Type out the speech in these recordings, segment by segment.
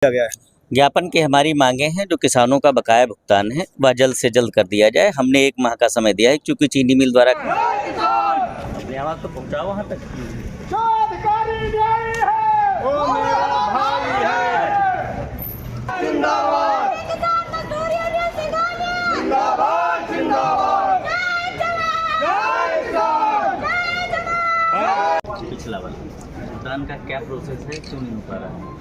किया गया है। ज्ञापन की हमारी मांगे हैं, जो किसानों का बकाया भुगतान है वह जल्द से जल्द कर दिया जाए। हमने 1 माह का समय दिया है, क्योंकि चीनी मिल द्वारा अपनी आवाज़ तो पहुँचाओ वहाँ तक। जो अधिकारी न्यायी है वो मेरा भाई है। जिंदाबाद जिंदाबाद जिंदाबाद पिछला वाला भुगतान का क्या प्रोसेस है, क्यों नहीं हो पा रहा है?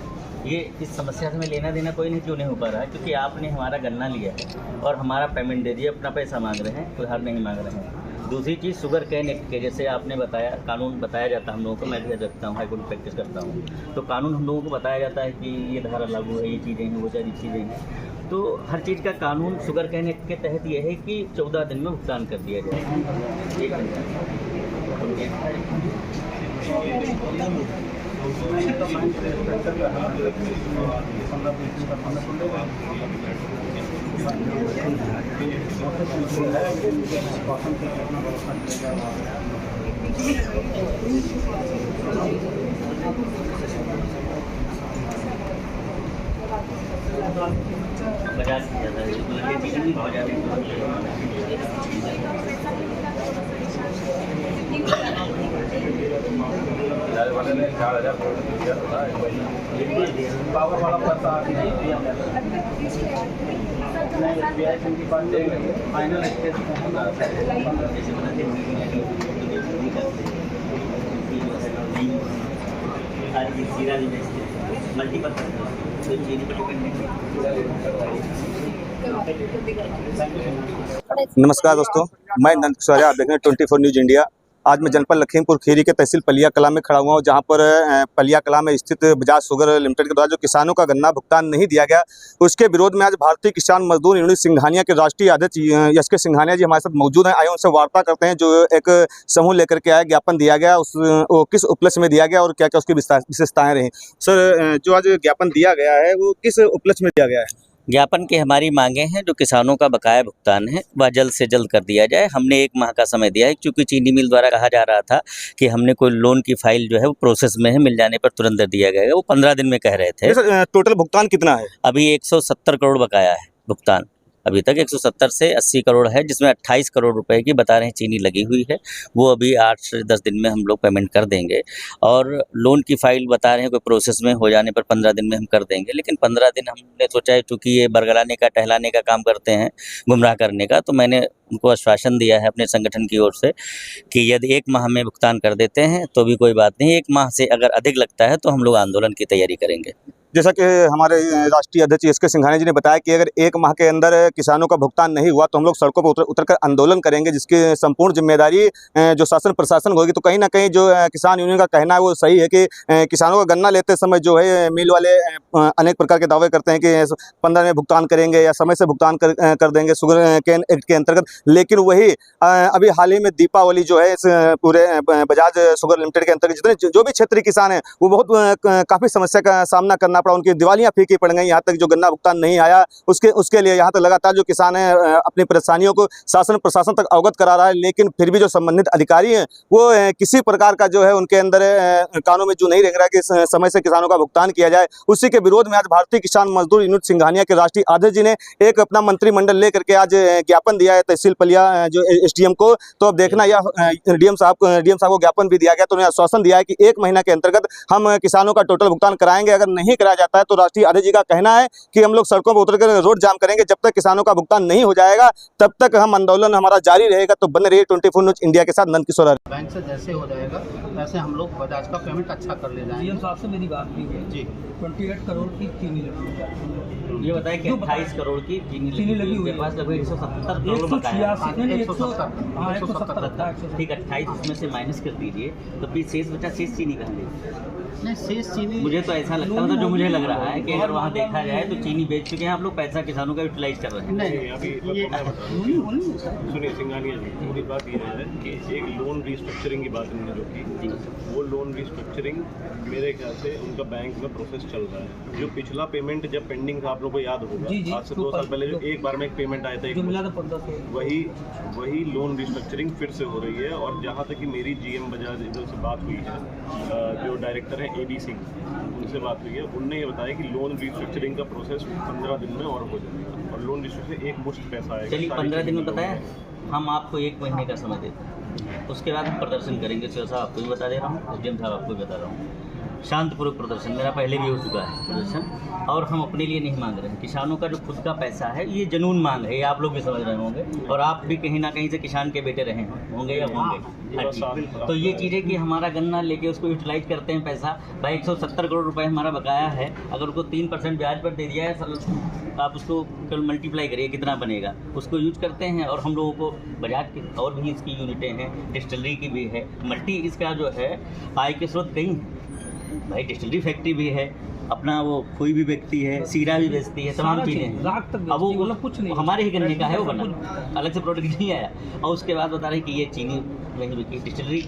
ये इस समस्या से हमें लेना देना कोई नहीं, क्यों नहीं हो पा रहा है? क्योंकि आपने हमारा गन्ना लिया है और हमारा पेमेंट दे दिया, अपना पैसा मांग रहे हैं, कोई हार नहीं मांग रहे हैं। दूसरी चीज़, शुगर कैन एक्ट के जैसे आपने बताया, कानून बताया जाता है हम लोगों को, मैं भी रखता हूँ, हाई कोर्ट प्रैक्टिस करता हूँ, तो कानून हम लोगों को बताया जाता है कि ये धारा लागू है, ये चीज़ें हैं, वो सारी चीज़ें हैं। तो हर चीज़ का कानून शुगर कैन एक्ट के तहत ये है कि 14 दिन में भुगतान कर दिया जाए। बजाज की ज़्यादा वाले ने 4000 दिया था, पावर वाला पैसा फाइनल मल्टीपल नमस्कार दोस्तों, मैं नंद किशोर, आप देख रहे हैं 24 न्यूज़ इंडिया। आज मैं जनपद लखीमपुर खीरी के तहसील पलिया कला में खड़ा हुआ हूँ, जहाँ पर पलिया कला में स्थित बजाज शुगर लिमिटेड के द्वारा जो किसानों का गन्ना भुगतान नहीं दिया गया, उसके विरोध में आज भारतीय किसान मजदूर यूनियन सिंघानिया के राष्ट्रीय अध्यक्ष एस के सिंघानिया जी हमारे साथ मौजूद हैं। आइए उनसे वार्ता करते हैं। जो एक समूह लेकर के आया, ज्ञापन दिया गया, वो किस उपलक्ष्य में दिया गया और क्या क्या उसकी विशेषताएँ रहीं? सर, जो आज ज्ञापन दिया गया है वो किस उपलक्ष्य में दिया गया है? ज्ञापन की हमारी मांगे हैं, जो किसानों का बकाया भुगतान है वह जल्द से जल्द कर दिया जाए। हमने 1 माह का समय दिया है, क्योंकि चीनी मिल द्वारा कहा जा रहा था कि हमने कोई लोन की फाइल जो है वो प्रोसेस में है, मिल जाने पर तुरंत दे दिया गया। वो 15 दिन में कह रहे थे। टोटल भुगतान कितना है? अभी 170 करोड़ बकाया है भुगतान। अभी तक 170 से 80 करोड़ है, जिसमें 28 करोड़ रुपए की बता रहे हैं चीनी लगी हुई है। वो अभी 8 से 10 दिन में हम लोग पेमेंट कर देंगे। और लोन की फाइल बता रहे हैं कोई प्रोसेस में हो जाने पर 15 दिन में हम कर देंगे। लेकिन 15 दिन हमने सोचा है, चूँकि ये बरगलाने का, टहलाने का काम करते हैं, गुमराह करने का, तो मैंने उनको आश्वासन दिया है अपने संगठन की ओर से कि यदि 1 माह में भुगतान कर देते हैं तो भी कोई बात नहीं, 1 माह से अगर अधिक लगता है तो हम लोग आंदोलन की तैयारी करेंगे। जैसा कि हमारे राष्ट्रीय अध्यक्ष एस के सिंघानिया जी ने बताया कि अगर 1 माह के अंदर किसानों का भुगतान नहीं हुआ तो हम लोग सड़कों पर उतरकर आंदोलन करेंगे, जिसकी संपूर्ण जिम्मेदारी जो शासन प्रशासन होगी। तो कहीं ना कहीं जो किसान यूनियन का कहना है वो सही है कि किसानों का गन्ना लेते समय जो है मिल वाले अनेक प्रकार के दावे करते हैं कि 15 में भुगतान करेंगे या समय से भुगतान कर देंगे शुगर कैन एक्ट के अंतर्गत। लेकिन वही अभी हाल ही में दीपावली जो है इस पूरे बजाज शुगर लिमिटेड के अंतर्गत जितने जो भी क्षेत्रीय किसान हैं वो बहुत काफ़ी समस्या का सामना करना पड़ा। उनकी दिवालियां फीकी पड़ गई। यहाँ तक जो गन्ना भुगतान नहीं आया उसके लिए यहाँ तक लगातार जो किसान हैं अपनी परेशानियों को शासन प्रशासन तक अवगत करा रहा है। लेकिन फिर भी जो संबंधित अधिकारी हैं वो किसी प्रकार का जो है उनके अंदर कानों में जो नहीं रह रहा है कि समय से किसानों का भुगतान किया जाए। उसी के विरोध में आज भारतीय किसान मजदूर यूनियन सिंघानिया के राष्ट्रीय अध्यक्ष जी ने एक अपना मंत्रिमंडल लेकर के आज ज्ञापन दिया है तहसील पलिया जो SDM को। तो अब देखना यह डीएम साहब को ज्ञापन भी दिया गया, तो उन्हें आश्वासन दिया है कि 1 महीना के अंतर्गत हम किसानों का टोटल भुगतान कराएंगे। अगर नहीं कराया जाता है तो राष्ट्रीय अध्यक्ष जी का कहना है कि हम लोग सड़कों पर उतरकर रोड जाम करेंगे। जब तक किसानों का भुगतान नहीं हो जाएगा तब तक हम आंदोलन हमारा जारी रहेगा। तो बने रहिए 24 न्यूज़ इंडिया के साथ। नंद किशोर। बैंक से जैसे हो जाएगा वैसे हम लोग बजाज का पेमेंट अच्छा कर ले जाएंगे। डीएम साहब से मेरी बात हुई है जी, 28 करोड़ की चीनी लगी। ये बताया कि 28 करोड़ की चीनी लगी हुई है, पास लगभग 170 करोड़ बकाया है। 170 ठीक है, 28 उसमें से माइनस कर दीजिए तो फिर शेष बचा। शेष चीनी कहाँ गई? नहीं, शेष चीनी मुझे तो ऐसा लगता है, जो मुझे लग रहा है कि अगर वहाँ देखा जाए तो चीनी बेच चुके हैं आप लोग, पैसा किसानों का यूटिलाइज कर रहे हैं। नहीं, अभी सुनिए सिंघानिया जी, पूरी बात ये है कि एक लोन रिस्ट्रक्चरिंग की बात उन्होंने जो की, वो लोन रिस्ट्रक्चरिंग मेरे ख्याल से उनका बैंक में प्रोसेस चल रहा है। जो पिछला पेमेंट जब पेंडिंग था, आप लोग को याद होगा, आज से 2 साल पहले जो एक बार में एक पेमेंट आया था, वही लोन रिस्ट्रक्चरिंग फिर से हो रही है। और जहाँ तक कि मेरी GM बजाज इधर से बात हुई है, जो डायरेक्टर है AB सिंह, उनसे बात हुई है, उनने ये बताया कि लोन रिस्ट्रक्चरिंग का प्रोसेस 15 दिन में और हो जाएगा और लोन रिस्ट्रक्चर एक मुश्त पैसा आएगा। चलिए सारी 15 दिन में चीज़ें बताया, लोगों हम आपको 1 महीने का समय देते हैं, उसके बाद हम प्रदर्शन करेंगे। सीओ साहब आपको भी बता दे रहा हूँ, एसडीएम साहब आपको भी बता रहा हूँ। शांतिपूर्वक प्रदर्शन मेरा पहले भी हो चुका है प्रदर्शन, और हम अपने लिए नहीं मांग रहे हैं। किसानों का जो खुद का पैसा है, ये जनून मांग है, ये आप लोग भी समझ रहे होंगे, और आप भी कहीं ना कहीं से किसान के बेटे रहे होंगे या होंगे। हाँ जी। तो ये चीज़ें कि हमारा गन्ना लेके उसको यूटिलाइज करते हैं पैसा, भाई 170 करोड़ रुपए हमारा बकाया है, अगर उसको 3% ब्याज पर दे दिया है, आप उसको कल मल्टीप्लाई करिए कितना बनेगा, उसको यूज करते हैं। और हम लोगों को बजाज की और भी इसकी यूनिटें हैं, डिस्टिलरी की भी है, मल्टी इसका जो है आय के स्रोत कई हैं भाई। डिस्टिलरी फैक्ट्री भी है, अपना वो कोई भी व्यक्ति है, सीरा भी बेचती है, तमाम चीज़ें हैं। रात तक अब वो मतलब कुछ नहीं, हमारे ही गन्ने का है, वो बना अलग से प्रोडक्ट नहीं आया। और उसके बाद बता रहे कि ये चीनी नहीं बिकी, डिस्टिलरी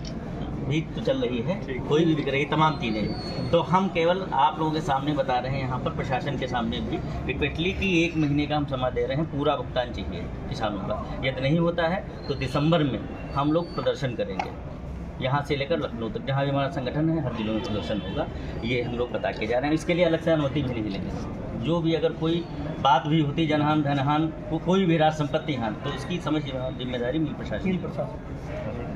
भी तो चल रही है, कोई भी बिक रही है, तमाम चीज़ें। तो हम केवल आप लोगों के सामने बता रहे हैं, यहाँ पर प्रशासन के सामने भी रिपीटली कि 1 महीने का हम समय दे रहे हैं, पूरा भुगतान चाहिए किसानों का। यदि नहीं होता है तो दिसंबर में हम लोग प्रदर्शन करेंगे, यहाँ से लेकर लखनऊ तक, जहाँ भी हमारा संगठन है, हर जिलों में प्रदर्शन होगा। ये हम लोग बता के जा रहे हैं, इसके लिए अलग से अनुमति भी नहीं लेंगे। जो भी अगर कोई बात भी होती, जनहान धनहान, कोई भी राज संपत्ति हान, तो उसकी समझ जिम्मेदारी मिल प्रशासन।